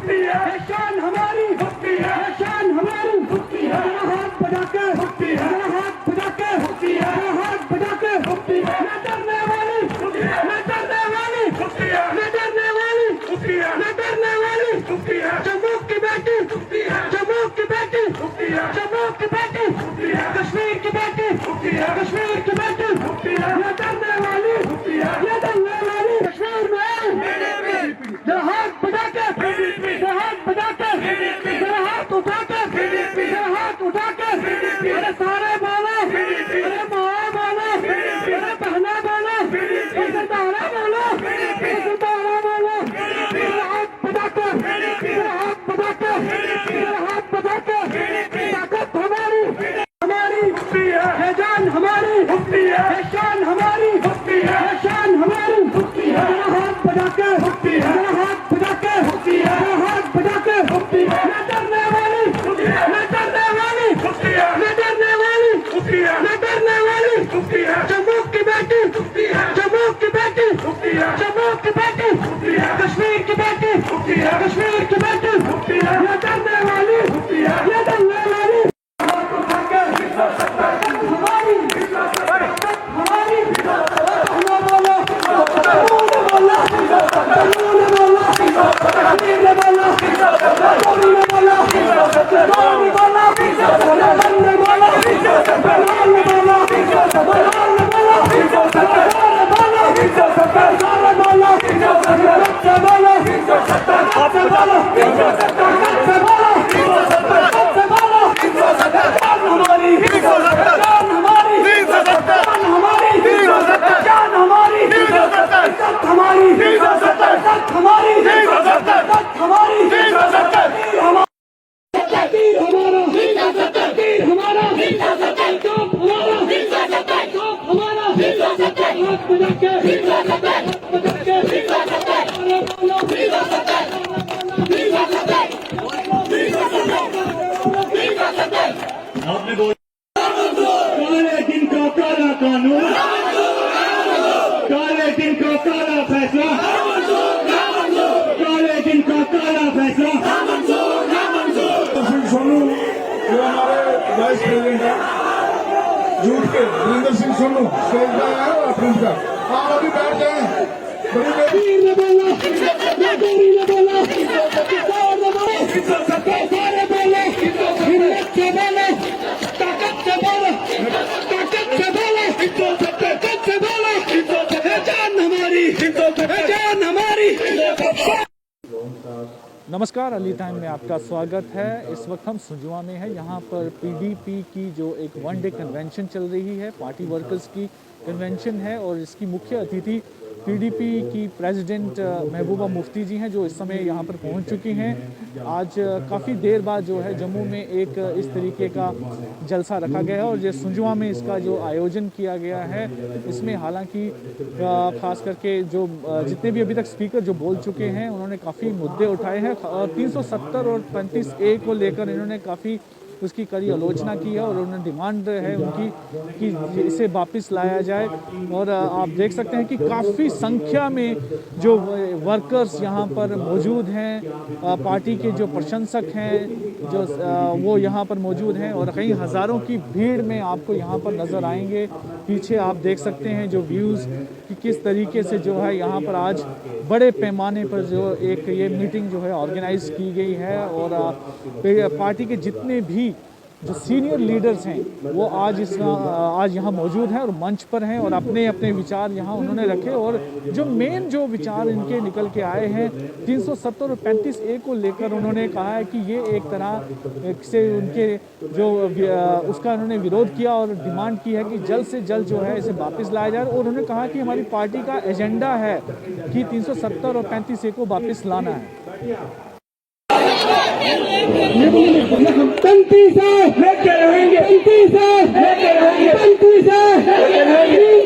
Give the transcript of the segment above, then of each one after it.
होती है, शान हमारी होती है, शान हमारी होती है, हाथ बजा के होती है, हाथ बजा के होती है, हाथ बजा के होती है, न डरने वाली होती है, न डरने वाली होती है, न डरने वाली होती है, न डरने वाली होती है, जम्मू की बेटी होती है, जम्मू की बेटी होती है, जम्मू की बेटी होती है, कश्मीर की बेटी होती है, कश्मीर की बेटी होती है, न डरने वाली होती है, न डरने वाली कश्मीर में हाथ बजा के हाथ बजा के हाथ उठा के हाथ उठा के अरे सारे बोलो, अरे माँ बोलो, अरे बहना बोलो, सरदारा बोलो, सरदारा बोलो, हाथ बजा के हाथ बजा के हाथ बजा के ताकत हमारी हमारी होती है, जान हमारी होती है, शान हमारी होती है, शान हमारी होती है, हाथ बजा के होती है, हाथ बजा के होती है, हाथ बजा के होती है, न डरने वाली होती है, न डरने वाली होती है, न डरने वाली होती है, न डरने वाली होती है, जम्मू की बेटी होती है, जम्मू की बेटी होती है, जम्मू की बेटी होती है, कश्मीर की बेटी होती है, कश्मीर की बेटी होती है, न डरने वाली होती है, न डरने वाली काले दिन का काला कानून, काले दिन का काला फैसला, काले दिन का काला फैसला। सोनू जो हमारे वाइस प्रेसिडेंट है यूथ के, वीरेंद्र सिंह सोनू स्टेज पे आए हैं और प्रिंस का आप अभी बैठ जाए। नमस्कार, अली टाइम में आपका स्वागत है। इस वक्त हम सुंजुआ में हैं। यहाँ पर पीडीपी की जो एक वन डे कन्वेंशन चल रही है, पार्टी वर्कर्स की कन्वेंशन है और इसकी मुख्य अतिथि पीडीपी की प्रेसिडेंट महबूबा मुफ्ती जी हैं, जो इस समय यहाँ पर पहुँच चुकी हैं। आज काफ़ी देर बाद जो है जम्मू में एक इस तरीके का जलसा रखा गया है और ये सुंजुआ में इसका जो आयोजन किया गया है, इसमें हालांकि खास करके जो जितने भी अभी तक स्पीकर जो बोल चुके हैं, उन्होंने काफ़ी मुद्दे उठाए हैं। 370 और 35A को लेकर इन्होंने काफ़ी उसकी कड़ी आलोचना की है और उन्हें डिमांड है उनकी कि इसे वापस लाया जाए। और आप देख सकते हैं कि काफ़ी संख्या में जो वर्कर्स यहाँ पर मौजूद हैं, पार्टी के जो प्रशंसक हैं जो वो यहाँ पर मौजूद हैं और कई हज़ारों की भीड़ में आपको यहाँ पर नज़र आएंगे। पीछे आप देख सकते हैं जो व्यूज़ कि किस तरीके से जो है यहाँ पर आज बड़े पैमाने पर जो एक ये मीटिंग जो है ऑर्गेनाइज की गई है और पार्टी के जितने भी जो सीनियर लीडर्स हैं वो आज यहाँ मौजूद हैं और मंच पर हैं और अपने अपने विचार यहाँ उन्होंने रखे। और जो मेन जो विचार इनके निकल के आए हैं 370 और 35A को लेकर, उन्होंने कहा है कि ये एक तरह से उनके जो उसका उन्होंने विरोध किया और डिमांड की है कि जल्द से जल्द जो है इसे वापस लाया जाए। और उन्होंने कहा कि हमारी पार्टी का एजेंडा है कि 370 और 35A को वापस लाना है। 35 लेके रहेंगे, 35 लेके रहेंगे, 35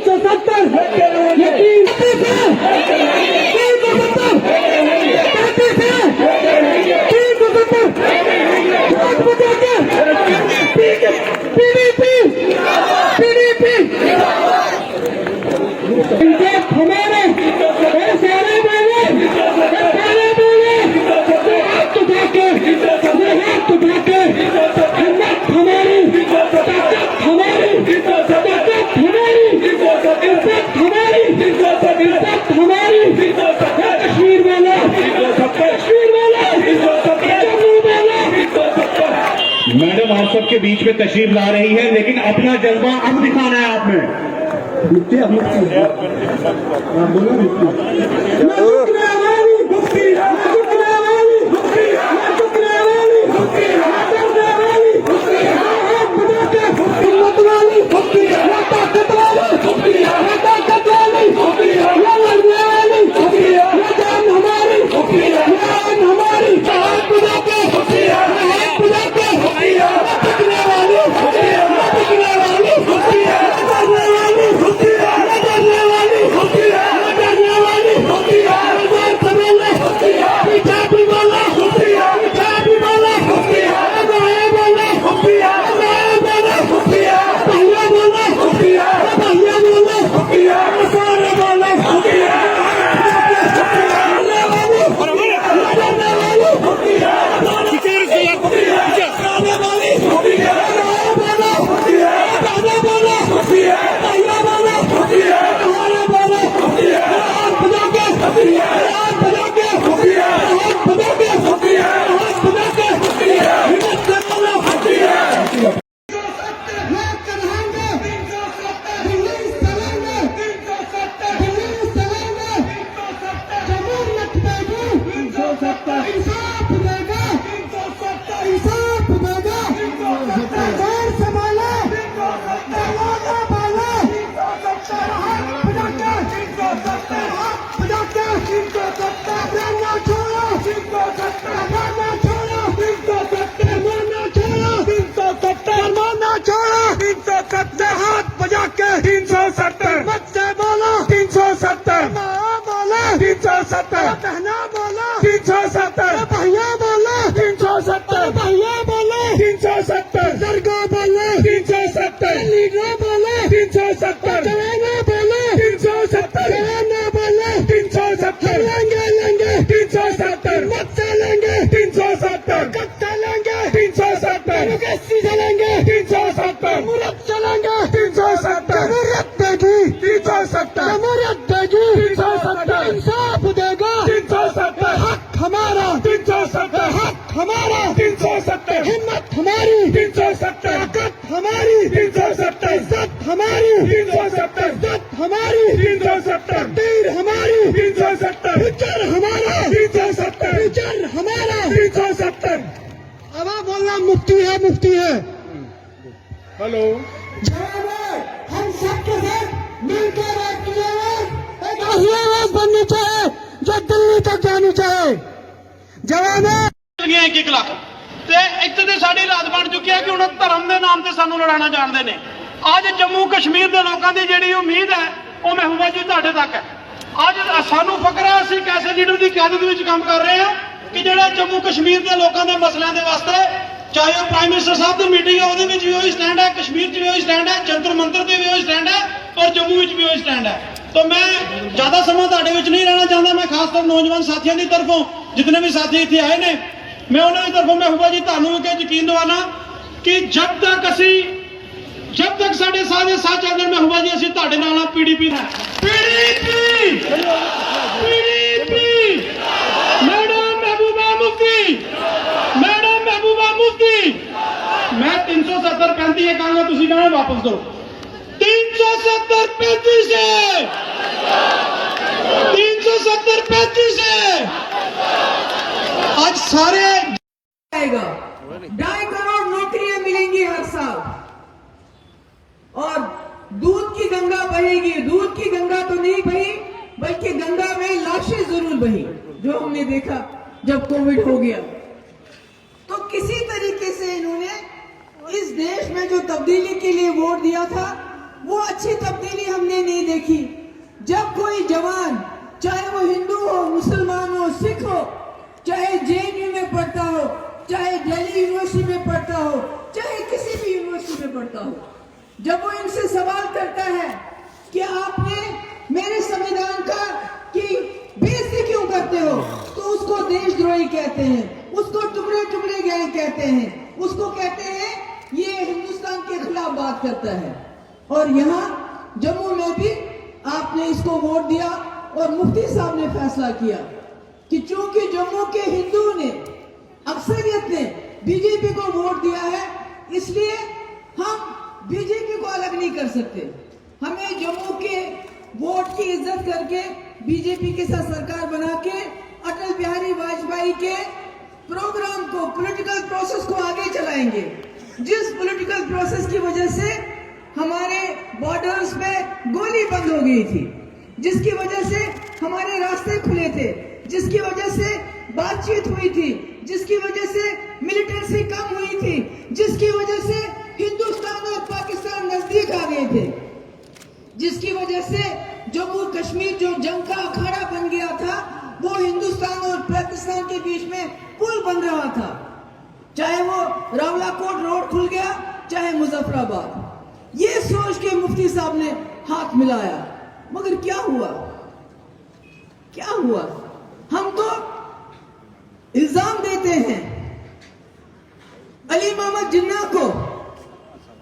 370 लेके रहेंगे, 370 हमारे के बीच में तशरीफ ला रही है, लेकिन अपना जज्बा अब दिखाना है आपने। मुफ्ती मुफ्ती बोलो मुफ्ती हेलो, हम सबके साथ मिलकर एक आवाज बननी चाहिए जो दिल्ली तक जानी चाहिए। जवान गए 1 ਲੱਖ ਤੇ ਇੱਥੇ ਤੇ ਸਾਡੀ ਰਾਤ ਬਣ ਚੁੱਕੀ ਹੈ ਕਿ ਹੁਣ ਧਰਮ ਦੇ ਨਾਮ ਤੇ ਸਾਨੂੰ ਲੜਾਉਣਾ ਜਾਣਦੇ ਨੇ। ਅੱਜ ਜੰਮੂ ਕਸ਼ਮੀਰ ਦੇ ਲੋਕਾਂ ਦੀ ਜਿਹੜੀ ਉਮੀਦ ਹੈ ਉਹ ਮਹਿਬੂਬਾ ਜੀ ਤੁਹਾਡੇ ਤੱਕ ਹੈ। ਅੱਜ ਸਾਨੂੰ ਫਕਰ ਹੈ ਅਸੀਂ ਕੈਸੇ ਲੀਡਰ ਦੀ ਕਿਆਦਤ ਵਿੱਚ ਕੰਮ ਕਰ ਰਹੇ ਹਾਂ ਕਿ ਜਿਹੜਾ ਜੰਮੂ ਕਸ਼ਮੀਰ ਦੇ ਲੋਕਾਂ ਦੇ ਮਸਲਿਆਂ ਦੇ ਵਾਸਤੇ ਚਾਹੇ ਉਹ ਪ੍ਰਾਈਮ ਮਿਨਿਸਟਰ ਸਾਹਿਬ ਦੀ ਮੀਟਿੰਗ ਹੈ ਉਹਦੇ ਵਿੱਚ ਵੀ ਉਹੀ ਸਟੈਂਡ ਹੈ, ਕਸ਼ਮੀਰ 'ਚ ਵੀ ਉਹੀ ਸਟੈਂਡ ਹੈ, ਜੰਤਰ ਮੰਤਰ ਤੇ ਵੀ ਉਹੀ ਸਟੈਂਡ ਹੈ ਔਰ ਜੰਮੂ ਵਿੱਚ ਵੀ ਉਹੀ ਸਟੈਂਡ ਹੈ। तो मैं ज्यादा समय ਤੁਹਾਡੇ ਵਿੱਚ नहीं रहना चाहता। मैं खास तौर नौजवान साथियों की तरफों जितने भी साथी इतने आए ने मैं उन्होंने तरफों महबूबा जी ਤੁਹਾਨੂੰ ਵੀ यकीन दवाना कि जब तक साढ़े साथ चलते महबूबा जी ਅਸੀਂ ਤੁਹਾਡੇ ਨਾਲ PDP ਨਾਲ मैडम महबूबा मुफ्ती मैं 370 35 कहूँगा ਤੁਸੀਂ कहना वापस दो 370 35 है 370 35 है। आज सारे आएगा 2.5 करोड़ नौकरियां मिलेंगी हर साल और दूध की गंगा बहेगी। दूध की गंगा तो नहीं बही बल्कि गंगा में लाशें जरूर बही जो हमने देखा जब कोविड हो गया। तो किसी तरीके से इन्होंने इस देश में जो तब्दीली के लिए वोट दिया था वो अच्छी तब्दीली हमने नहीं देखी। जब कोई जवान चाहे वो हिंदू हो, मुसलमान हो, सिख हो, चाहे जेएनयू में पढ़ता हो, चाहे दिल्ली यूनिवर्सिटी में पढ़ता हो, चाहे किसी भी यूनिवर्सिटी में पढ़ता हो, जब वो इनसे सवाल करता है कि आपने मेरे संविधान का की बेइज्जती क्यों करते हो, तो उसको देशद्रोही कहते हैं, उसको टुकड़े टुकड़े गए कहते हैं, उसको कहते हैं ये हिंदुस्तान के खिलाफ बात करता है। और यहाँ जम्मू में भी आपने इसको वोट दिया और मुफ्ती साहब ने फैसला किया कि चूंकि जम्मू के हिंदुओं ने अक्सरियत ने बीजेपी को वोट दिया है इसलिए हम बीजेपी को अलग नहीं कर सकते। हमें जम्मू के वोट की इज्जत करके बीजेपी के साथ सरकार बना के अटल बिहारी वाजपेयी के प्रोग्राम को, पॉलिटिकल प्रोसेस को आगे चलाएंगे। जिस पॉलिटिकल प्रोसेस की वजह से हमारे बॉर्डर्स पे गोली बंद हो गई थी, जिसकी वजह से हमारे रास्ते खुले थे, जिसकी वजह से बातचीत हुई थी, जिसकी वजह से मिलिटेंसी कम हुई थी, जिसकी वजह से हिंदुस्तान और पाकिस्तान नजदीक आ गए थे, जिसकी वजह से जम्मू कश्मीर जो जंग का अखाड़ा बन गया था वो हिंदुस्तान और पाकिस्तान के बीच में पुल बन रहा था। चाहे वो रावलाकोट रोड खुल गया, चाहे मुजफ्फराबाद। ये सोच के मुफ्ती साहब ने हाथ मिलाया, मगर क्या हुआ? क्या हुआ? हम तो इल्जाम देते हैं अली मोहम्मद जिन्ना को,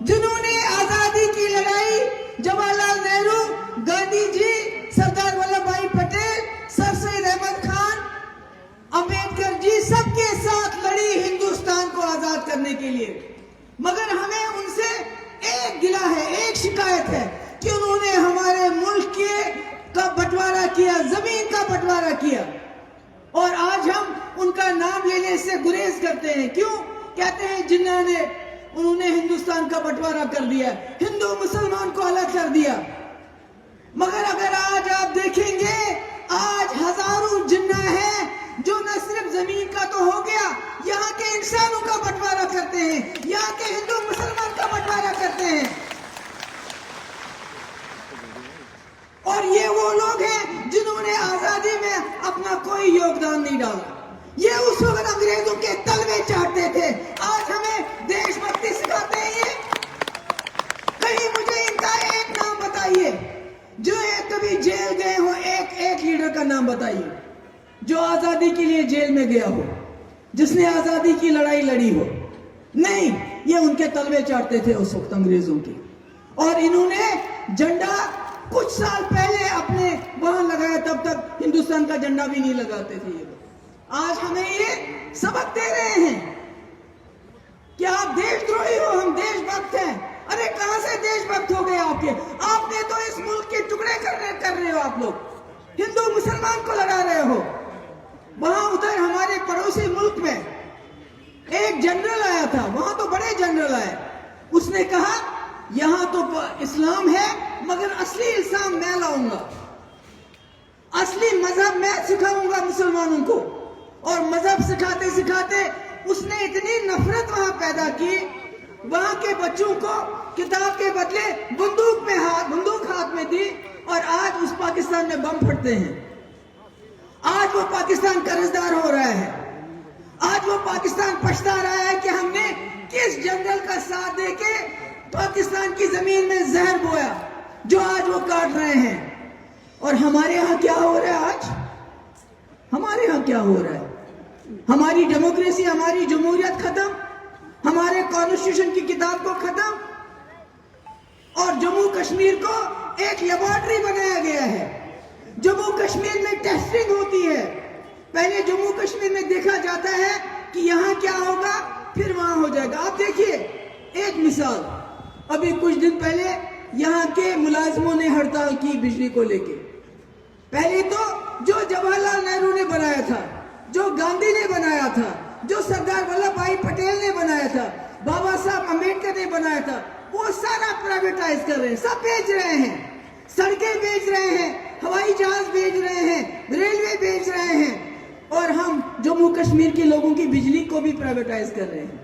जिन्होंने आजादी की लड़ाई जवाहरलाल नेहरू, गांधी जी, सरदार वल्लभ भाई पटेल, सर सैयद अहमद खान, अंबेडकर जी सबके साथ लड़ी हिंदुस्तान को आजाद करने के लिए। मगर हमें उनसे एक गिला है, एक शिकायत है कि उन्होंने हमारे मुल्क के का बंटवारा किया, जमीन का बंटवारा किया, और आज हम उनका नाम लेने से गुरेज करते हैं। क्यों? कहते हैं जिन्ना ने, उन्होंने हिंदुस्तान का बंटवारा कर दिया, हिंदू मुसलमान को अलग कर दिया। मगर अगर आज आप देखेंगे, आज हजारों जिन्ना है जो न सिर्फ जमीन का तो हो गया, यहाँ के इंसानों का बंटवारा करते हैं, यहाँ के हिंदू मुसलमान का बंटवारा करते हैं। और ये वो लोग हैं जिन्होंने आजादी में अपना कोई योगदान नहीं डाला। ये उस वक्त अंग्रेजों के तलवे चाटते थे, आज हमें देशभक्ति सिखाते हैं ये। कहीं मुझे इनका एक नाम बताइए जो कभी जेल गए हो, एक लीडर का नाम बताइए जो आजादी के लिए जेल में गया हो, जिसने आजादी की लड़ाई लड़ी हो। नहीं, ये उनके तलवे चाटते थे उस वक्त अंग्रेजों की। और इन्होंने झंडा कुछ साल पहले अपने वहां लगाया, तब तक हिंदुस्तान का झंडा भी नहीं लगाते थे ये लोग। आज हमें ये सबक दे रहे हैं कि आप देशद्रोही हो, हम देशभक्त हैं। अरे कहां से देशभक्त हो गए आपके? आपने तो इस मुल्क के टुकड़े कर रहे हो। आप लोग हिंदू मुसलमान को लड़ा रहे हो। वहां उधर हमारे पड़ोसी मुल्क में एक जनरल आया था, वहां तो बड़े जनरल आए, उसने कहा यहां तो इस्लाम है मगर असली इस्लाम मैं लाऊंगा, असली मजहब मैं सिखाऊंगा मुसलमानों को। और मजहब सिखाते सिखाते उसने इतनी नफरत वहां पैदा की, वहां के बच्चों को किताब के बदले बंदूक हाथ में दी, और आज उस पाकिस्तान में बम फटते हैं। आज वो पाकिस्तान कर्जदार हो रहा है, आज वो पाकिस्तान पछता रहा है कि हमने किस जनरल का साथ देके पाकिस्तान की जमीन में जहर बोया, जो आज वो काट रहे हैं। और हमारे यहाँ क्या हो रहा है? आज हमारे यहाँ क्या हो रहा है? हमारी डेमोक्रेसी, हमारी जमहूरियत खत्म, हमारे कॉन्स्टिट्यूशन की किताब को खत्म, और जम्मू कश्मीर को एक लेबोरेटरी बनाया गया है। जम्मू कश्मीर में टेस्टिंग होती है। पहले जम्मू कश्मीर में देखा जाता है कि यहाँ क्या होगा, फिर वहां हो जाएगा। आप देखिए एक मिसाल, अभी कुछ दिन पहले यहाँ के मुलाजिमों ने हड़ताल की बिजली को लेके। पहले तो जो जवाहरलाल नेहरू ने बनाया था, जो गांधी ने बनाया था, जो सरदार वल्लभ भाई पटेल ने बनाया था, बाबा साहब अम्बेडकर ने बनाया था, वो सारा प्राइवेटाइज कर रहे हैं, सब बेच रहे हैं। सड़कें बेच रहे हैं, हवाई जहाज बेच रहे हैं, रेलवे बेच रहे हैं, और हम जम्मू कश्मीर के लोगों की बिजली को भी प्राइवेटाइज कर रहे हैं।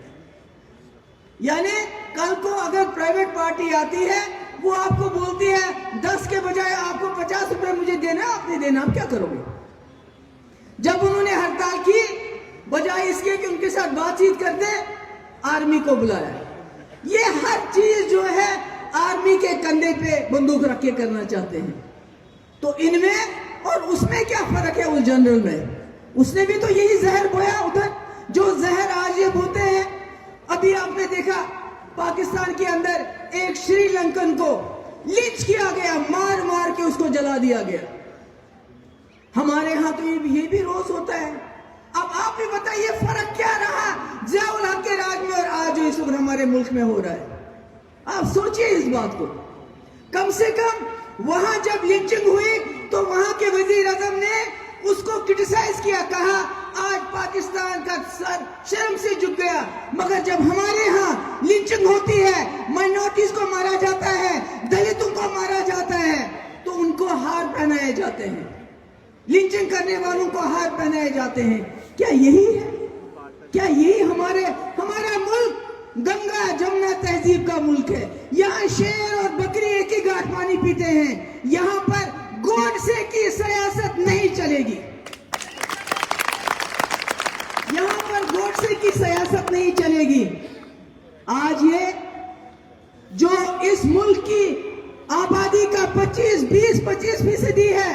यानी कल को अगर प्राइवेट पार्टी आती है, वो आपको बोलती है 10 के बजाय आपको 50 रुपए मुझे देना, आप नहीं देना, आप क्या करोगे? जब उन्होंने हड़ताल की, बजाय इसके कि उनके साथ बातचीत कर दे, आर्मी को बुलाया। ये हर चीज जो है आर्मी के कंधे पे बंदूक रख के करना चाहते हैं। तो इनमें और उसमें क्या फर्क है? उस जनरल में उसने भी तो यही जहर बोया उधर, जो जहर आज ये बोते हैं। अभी आपने देखा पाकिस्तान के अंदर एक श्रीलंकन को लिंच किया गया, मार मार के उसको जला दिया गया। हमारे यहाँ तो ये भी रोज होता है। अब आप भी बताइए फर्क क्या रहा जियाउल हक के राज में और आज जो इस वक्त हमारे हमारे मुल्क में हो रहा है। आप सोचिए इस बात को। कम से कम वहां जब लिंचिंग हुई तो वहां के वजीर आजम ने उसको क्रिटिसाइज किया, कहा आज पाकिस्तान का सर शर्म से झुक गया। मगर जब हमारे यहाँ लिंचिंग होती है, माइनॉरिटीज को मारा जाता है, दलितों को मारा जाता है, तो उनको हार पहनाए जाते हैं, लिंचिंग करने वालों को हार पहनाए जाते हैं। क्या यही है? क्या यही हमारा मुल्क गंगा जमुना तहजीब का मुल्क है? यहाँ शेर और बकरी एक ही घाट पानी पीते हैं। यहाँ पर गोडसे की सियासत नहीं चलेगी। यहाँ पर गोडसे की सियासत नहीं चलेगी। आज ये जो इस मुल्क की आबादी का 25% है,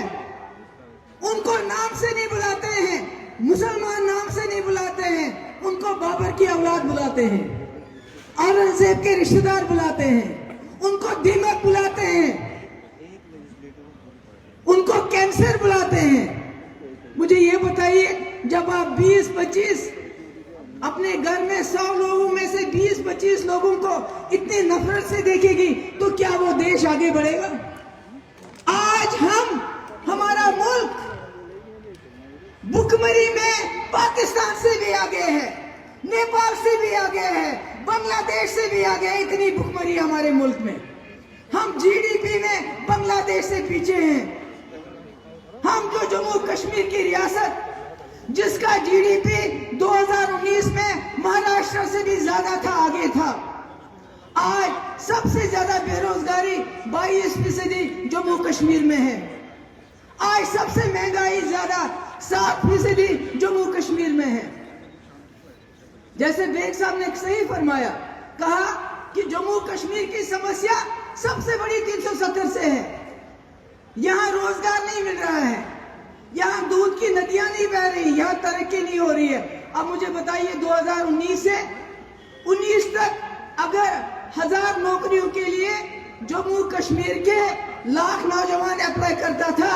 उनको नाम से नहीं बुलाते हैं, मुसलमान नाम से नहीं बुलाते हैं, उनको बाबर की औलाद बुलाते हैं, औरंगजेब के रिश्तेदार बुलाते हैं, उनको दीमक बुलाते हैं, उनको कैंसर बुलाते हैं। मुझे ये बताइए, जब आप 20-25 अपने घर में 100 लोगों में से 20-25 लोगों को इतनी नफरत से देखेगी तो क्या वो देश आगे बढ़ेगा? आज हमारा मुल्क भुखमरी में पाकिस्तान से भी आगे है, नेपाल से भी आगे है, बांग्लादेश से भी आगे है। इतनी भुखमरी हमारे मुल्क में। हम जीडीपी में बांग्लादेश से पीछे हैं। हम जो जम्मू कश्मीर की रियासत जिसका जीडीपी 2019 में महाराष्ट्र से भी ज्यादा था, आगे था, आज सबसे ज्यादा बेरोजगारी 22% जम्मू कश्मीर में है। आज सबसे महंगाई ज्यादा 7% जम्मू कश्मीर में है। जैसे बेग साहब ने सही फरमाया, कहा कि जम्मू कश्मीर की समस्या सबसे बड़ी 370 से है। यहाँ रोजगार नहीं मिल रहा है, यहाँ दूध की नदियां नहीं बह रही, यहाँ तरक्की नहीं हो रही है। अब मुझे बताइए, 2019 से 19 तक अगर 1000 नौकरियों के लिए जम्मू कश्मीर के लाख नौजवान अप्लाई करता था,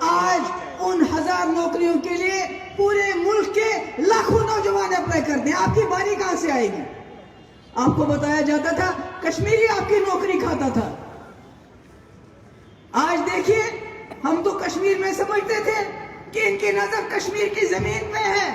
आज उन 1000 नौकरियों के लिए पूरे मुल्क के लाखों नौजवान अप्लाई करते हैं। आपकी बारी कहां से आएगी? आपको बताया जाता था कश्मीरी आपकी नौकरी खाता था। आज देखिए, हम तो कश्मीर में समझते थे कि इनकी नजर कश्मीर की जमीन पे है,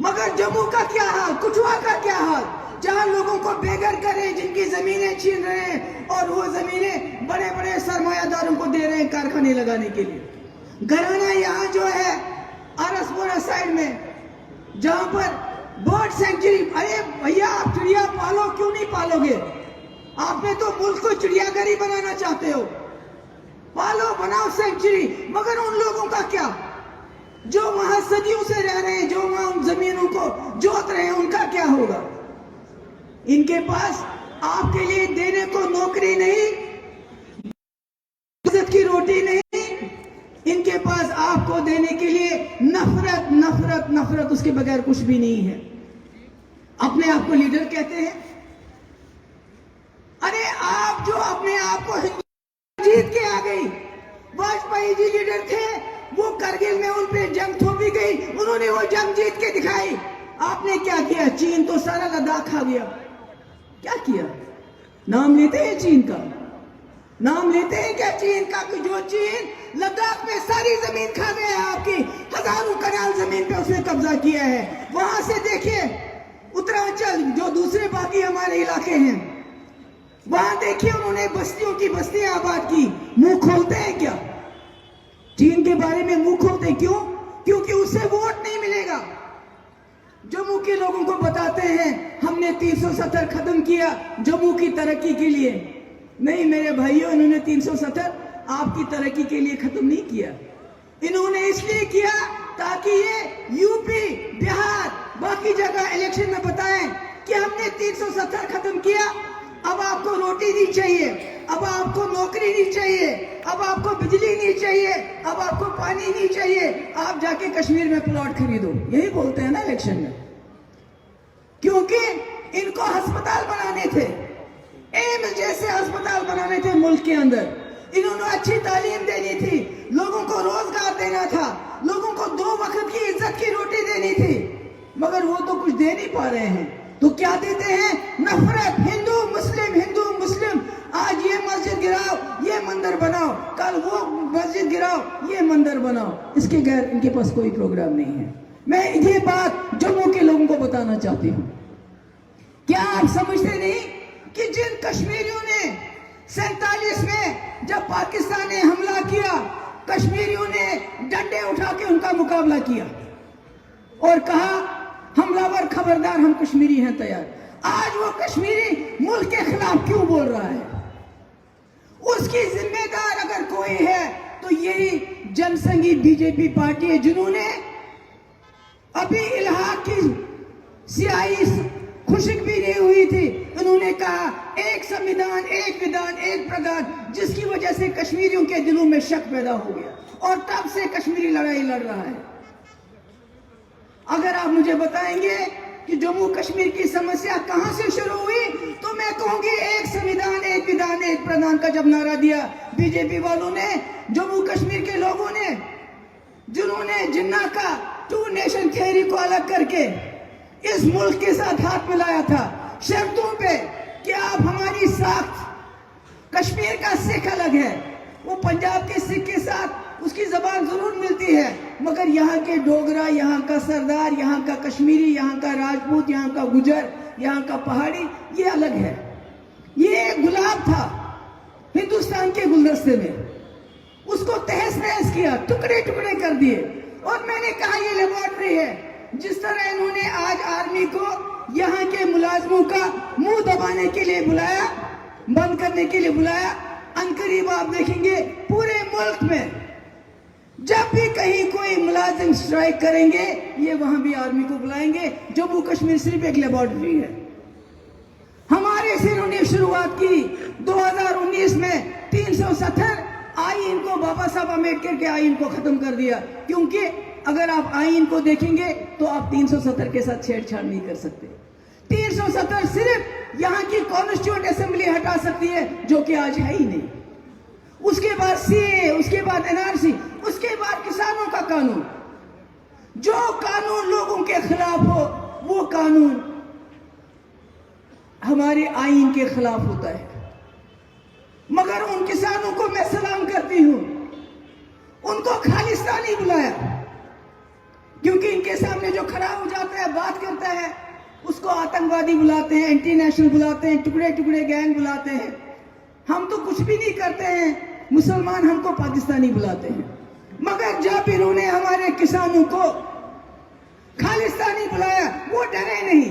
मगर जम्मू का क्या हाल, कठुआ का क्या हाल, जहां लोगों को बेघर कर रहे हैं, जिनकी जमीनें छीन रहे हैं और वो जमीनें बड़े बड़े सरमायादारों को दे रहे हैं कारखाने लगाने के लिए। घराना यहाँ जो है आरसपुरा साइड में, जहां पर बर्ड सेंचुरी, अरे भैया आप चिड़िया पालो, क्यों नहीं पालोगे? आपने तो मुल्क को चिड़ियाघर ही बनाना चाहते हो, पालो, बनाओ सेंचुरी। मगर उन लोगों का क्या, जो वहां सदियों से रह रहे हैं, जो वहां जमीनों को जोत रहे हैं, उनका क्या होगा? इनके पास आपके लिए देने को नौकरी नहीं, इज्जत की रोटी नहीं, इनके पास आपको देने के लिए नफरत नफरत नफरत, उसके बगैर कुछ भी नहीं है। अपने आप को लीडर कहते हैं। अरे आप जो अपने आप को जीत के आ गई, वाजपेयी जी लीडर थे, वो करगिल में उन पे जंग थोपी गई, उन्होंने वो जंग जीत के दिखाई। आपने क्या किया? चीन तो सारा लद्दाख खा गया। क्या किया? नाम लेते हैं चीन का? नाम लेते हैं क्या चीन का? कि जो चीन लद्दाख में सारी जमीन खा गया है, आपकी हजारों कनाल जमीन पे उसने कब्जा किया है। वहां से देखिए उत्तरांचल, जो दूसरे बाकी हमारे इलाके हैं, वहां देखिए उन्होंने बस्तियों की बस्तियां आबाद की। मुंह खोलते हैं क्या? चीन के बारे में मुंह खोलते क्यों? क्योंकि उससे वोट नहीं मिलेगा। जम्मू के लोगों को बताते हैं हमने 370 खत्म किया जम्मू की तरक्की के लिए। नहीं मेरे भाइयों, इन्होंने 370 आपकी तरक्की के लिए खत्म नहीं किया। इन्होंने इसलिए किया ताकि ये यूपी, बिहार, बाकी जगह इलेक्शन में बताएं कि हमने 370 खत्म किया, अब आपको रोटी नहीं चाहिए, अब आपको नौकरी नहीं चाहिए, अब आपको बिजली नहीं चाहिए, अब आपको पानी नहीं चाहिए, आप जाके कश्मीर में प्लॉट खरीदो। यही बोलते हैं ना इलेक्शन में। क्योंकि इनको अस्पताल बनाने थे, एम्स जैसे अस्पताल बनाने थे मुल्क के अंदर। इन्होंने अच्छी तालीम देनी थी, लोगों को रोजगार देना था, लोगों को 2 वक्त की इज्जत की रोटी देनी थी, मगर वो तो कुछ दे नहीं पा रहे हैं। तो क्या देते हैं? नफरत, हिंदू मुस्लिम। आज ये मस्जिद गिराओ, ये मंदिर बनाओ, कल वो मस्जिद गिराओ, ये मंदिर बनाओ। इसके गैर इनके पास कोई प्रोग्राम नहीं है। मैं ये बात जम्मू के लोगों को बताना चाहती हूँ। क्या आप समझते नहीं कि जिन कश्मीरियों ने 47 में जब पाकिस्तान ने हमला किया, कश्मीरियों ने डंडे उठा के उनका मुकाबला किया और कहा हमलावर खबरदार, हम कश्मीरी हैं तैयार। आज वो कश्मीरी मुल्क के खिलाफ क्यों बोल रहा है? उसकी जिम्मेदार अगर कोई है तो यही जनसंघी बीजेपी पार्टी है, जिन्होंने अभी इलाहाक की सियाही खुशक भी नहीं हुई थी, उन्होंने कहा एक संविधान, एक विधान, एक प्रधान, जिसकी वजह से कश्मीरियों के दिलों में शक पैदा हो गया और तब से कश्मीरी लड़ाई लड़ रहा है। अगर आप मुझे बताएंगे कि जम्मू कश्मीर की समस्या कहां से शुरू हुई, तो मैं कहूंगी एक संविधान, एक विधान, एक प्रधान का जब नारा दिया बीजेपी वालों ने, जम्मू कश्मीर के लोगों ने, जिन्होंने जिन्ना का 2 नेशन थ्योरी को अलग करके इस मुल्क के साथ हाथ मिलाया था शर्तों पे कि आप हमारी साख्त, कश्मीर का सिख अलग है, वो पंजाब के सिख के साथ उसकी जबान जरूर मिलती है, मगर यहाँ के डोगरा, यहाँ का सरदार, यहाँ का कश्मीरी, यहाँ का राजपूत, यहाँ का गुजर, यहाँ का पहाड़ी, ये अलग है। ये एक गुलाब था हिंदुस्तान के गुलदस्ते में, उसको तहस नहस किया, टुकड़े टुकड़े कर दिए। और मैंने कहा ये लेबोरेटरी है। जिस तरह इन्होंने आज आर्मी को यहाँ के मुलाजमों का मुंह दबाने के लिए बुलाया, बंद करने के लिए बुलाया, अनकरीब आप देखेंगे पूरे मुल्क में जब भी कहीं कोई मुलाजिम स्ट्राइक करेंगे, ये वहां भी आर्मी को बुलाएंगे। जम्मू कश्मीर सिर्फ एक लेबोरेटरी है। हमारे से इन्होंने शुरुआत की 2019 में 370 आईन को, बाबा साहब अम्बेडकर के आईन को खत्म कर दिया, क्योंकि अगर आप आईन को देखेंगे तो आप 370 के साथ छेड़छाड़ नहीं कर सकते। 370 सिर्फ यहाँ की कॉन्स्टिट्यूएंट असेंबली हटा सकती है, जो कि आज है ही नहीं। उसके बाद सीए, उसके बाद एनआरसी, उसके बाद किसानों का कानून। जो कानून लोगों के खिलाफ हो वो कानून हमारे आईन के खिलाफ होता है। मगर उन किसानों को मैं सलाम करती हूं, उनको खालिस्तानी बुलाया, क्योंकि इनके सामने जो खड़ा हो जाता है, बात करता है, उसको आतंकवादी बुलाते हैं, एंटी नेशनल बुलाते हैं, टुकड़े टुकड़े गैंग बुलाते हैं। हम तो कुछ भी नहीं करते हैं, मुसलमान हमको पाकिस्तानी बुलाते हैं। मगर जब इन्होंने हमारे किसानों को खालिस्तानी बुलाया, वो डरे नहीं,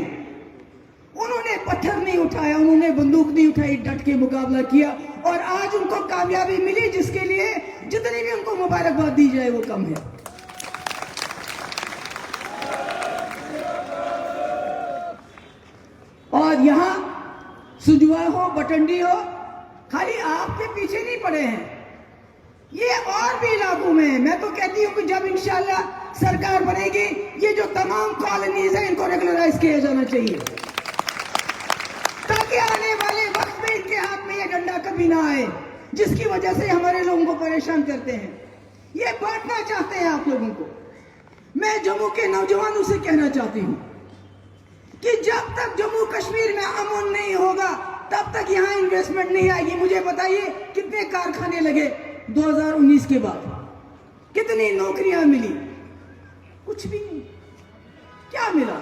उन्होंने पत्थर नहीं उठाया, उन्होंने बंदूक नहीं उठाई, डट के मुकाबला किया और आज उनको कामयाबी मिली, जिसके लिए जितनी भी उनको मुबारकबाद दी जाए वो कम है। और यहाँ सुजवा हो, बटंडी हो, खाली आपके पीछे नहीं पड़े हैं, ये और भी इलाकों में। मैं तो कहती हूँ कि जब इंशाल्लाह सरकार बनेगी, ये जो तमाम कॉलोनीज है इनको रेगुलराइज किया जाना चाहिए, ताकि आने वाले वक्त में इनके हाथ में ये डंडा कभी ना आए, जिसकी वजह से हमारे लोगों को परेशान करते हैं। ये बांटना चाहते हैं आप लोगों को। मैं जम्मू के नौजवानों से कहना चाहती हूँ कि जब तक जम्मू कश्मीर में अमन नहीं होगा, तब तक यहाँ इन्वेस्टमेंट नहीं आएगी। मुझे बताइए कितने कारखाने लगे 2019 के बाद, कितनी नौकरियां मिली? कुछ भी नहीं। क्या मिला?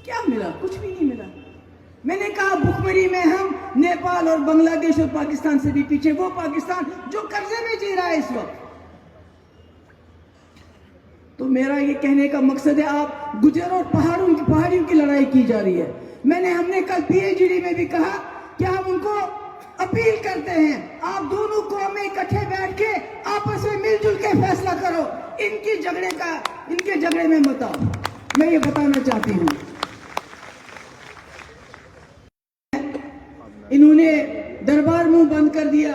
क्या मिला? कुछ भी नहीं मिला। मैंने कहा भुखमरी में हम नेपाल और बांग्लादेश और पाकिस्तान से भी पीछे, वो पाकिस्तान जो कर्जे में जी रहा है इस वक्त। तो मेरा ये कहने का मकसद है, आप गुजर और पहाड़ियों की लड़ाई की जा रही है। हमने कल पीएचडी में भी कहा कि हम उनको अपील करते हैं, आप दोनों कौमें इकट्ठे बैठ के आपस में मिलजुल के फैसला करो, इनके झगड़े में मत आओ। मैं ये बताना चाहती हूँ। इन्होंने दरबार मुंह बंद कर दिया।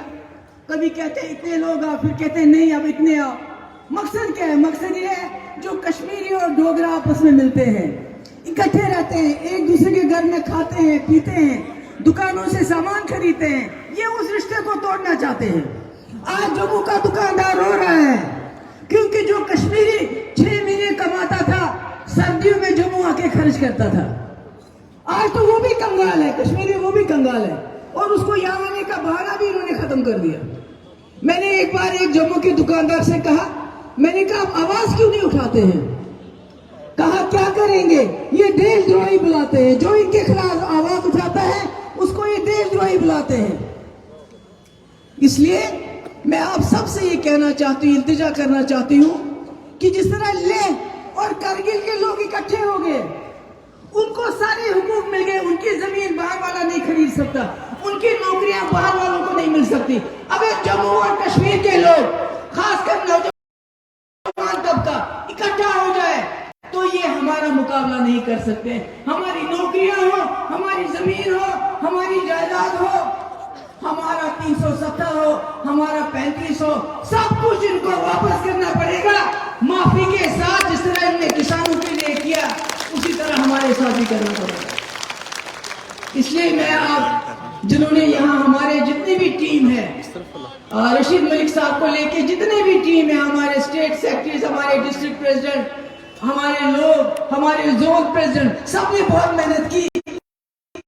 कभी कहते हैं इतने लोग आओ, फिर कहते हैं नहीं अब इतने आओ। मकसद क्या है? मकसद ये है जो कश्मीरी और डोगरा आपस में मिलते हैं, इकट्ठे रहते हैं, एक दूसरे के घर में खाते हैं, पीते हैं, दुकानों से सामान खरीदते हैं, ये उस रिश्ते को तोड़ना चाहते हैं। आज जम्मू का दुकानदार रो रहा है क्योंकि जो कश्मीरी 6 महीने कमाता था, सर्दियों में जम्मू आके खर्च करता था। आज तो वो भी कंगाल है, कश्मीरी वो भी कंगाल है, और उसको यहाँ आने का बहाना भी इन्होंने खत्म कर दिया। मैंने एक बार एक जम्मू के दुकानदार से कहा, मैंने कहा आप आवाज क्यों नहीं उठाते हैं? कहा क्या करेंगे, ये देशद्रोही बुलाते हैं, जो इनके खिलाफ आवाज उठाता है उसको ये देशद्रोही बुलाते हैं। इसलिए मैं आप सबसे ये कहना चाहती हूँ, इल्तिजा करना चाहती हूँ कि जिस तरह लेह और करगिल के लोग इकट्ठे हो गए, उनको सारे हुकूक मिल गए, उनकी जमीन बाहर वाला नहीं खरीद सकता, उनकी नौकरियां बाहर वालों को नहीं मिल सकती। अगर जम्मू और कश्मीर के लोग, खासकर नौजवान तबका इकट्ठा हो जाए तो ये हमारा मुकाबला नहीं कर सकते। हमारी नौकरियां हो, हमारी जमीन हो, हमारी जायदाद हो, हमारा 370 हो, हमारा 35 हो, सब कुछ इनको वापस करना पड़ेगा माफी के साथ। जिस तरह इन्होंने किसानों के लिए किया उसी तरह हमारे साथ भी करना पड़ेगा। इसलिए मैं आप जिन्होंने यहाँ हमारे जितनी भी टीम है, रशीद मलिक साहब को लेके जितने भी टीम है, हमारे स्टेट सेक्रेटरीज, हमारे डिस्ट्रिक्ट प्रेसिडेंट, हमारे लोग, हमारे जोन प्रेसिडेंट, सबने बहुत मेहनत की।